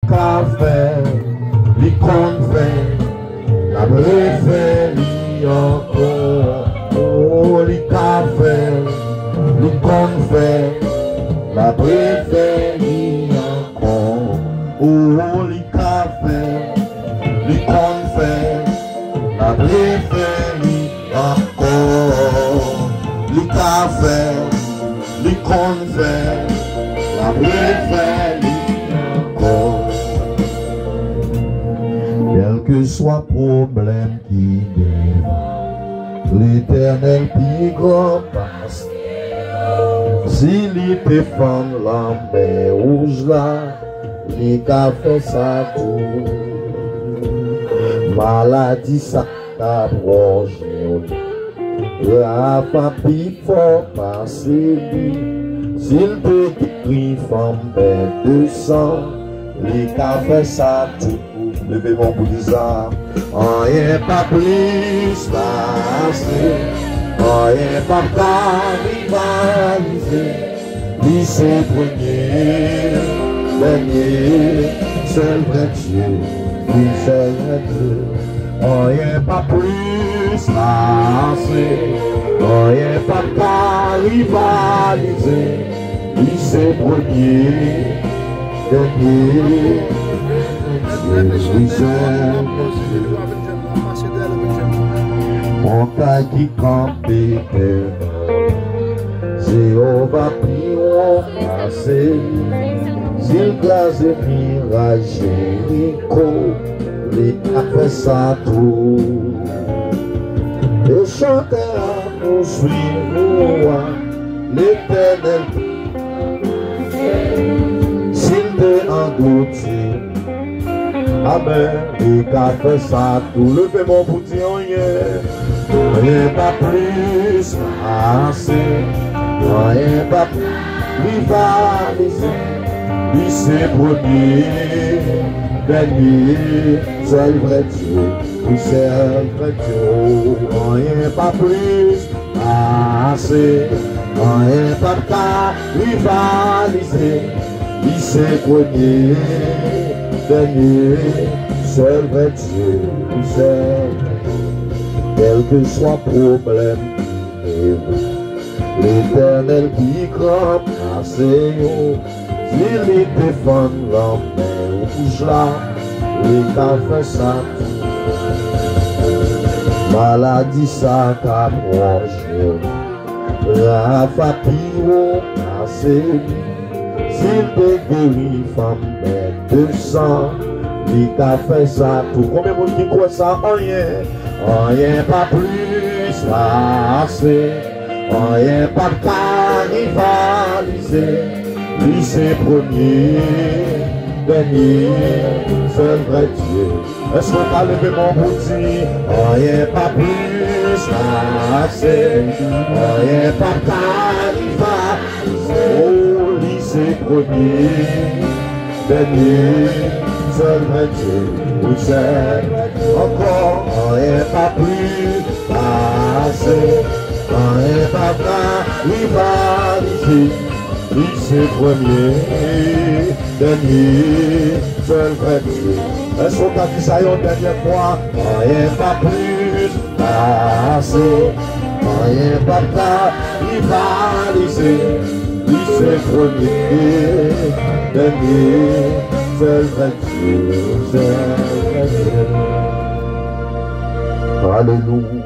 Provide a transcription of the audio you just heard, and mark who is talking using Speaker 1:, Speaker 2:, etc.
Speaker 1: café, les confins, la préférée encore. Oh, les cafés, les confins, la préférée encore. Oh, les cafés, les confins, la préférée encore. Les cafés, les confins, la préférée encore. Quel que soit problème qui dévale, l'Éternel plus grand passe. S'il défend la mer rouge là, les cafés ça tout. Maladie ça t'approche, la famille faut passer. S'il peut écrire femme de sang, les cafés ça tout. Levez mon bout de ça. Rien pas plus passé, rien pas rivaliser. Lycée premier, dernier, seul vrai Dieu, oui seul vrai Dieu. Rien pas plus passé, rien pas rivaliser. Lycée premier, dernier. Montagne qui campait, Jéhovah pris au passé, s'il glace mirage Jéricho, les cafés ça tout. Et chanter à nous suivre, l'Éternel, s'il te endoutit. Amen, les cafés ça tout. Levez mon bouti en rien pas plus assez, rien pas plus rivaliser. Lycée premier, dernier, seul vrai Dieu, oui seul vrai Dieu. Rien pas plus assez, rien pas rivaliser. Lycée premier, dernier, seul vrai Dieu, seul. Quel que soit problème, l'Éternel qui grand passé, s'il les défend la mer rouge là, les cafés ça. Maladie ça qu'approche, la fatigue passé. S'il te guérit, femme de sang, il t'a fait ça tout. Combien de monde qui croit ça? Rien, rien pas plus assez, rien pas rivaliser. Lui c'est premier, dernier, seul vrai Dieu. Est-ce que t'as levé mon bouti? Rien pas plus assez, rien pas rivaliser. C'est premier, dernier, seul vrai Dieu, oui seul. Encore, rien pas plus passé, rien pas rivaliser. Oui c'est premier, dernier, seul vrai Dieu. Est-ce qu'on t'a dit ça une dernière fois? Rien pas plus passé, rien pas rivaliser. Oui c'est premier, dernier, seul vrai Dieu, seul vrai Dieu. Alléluia.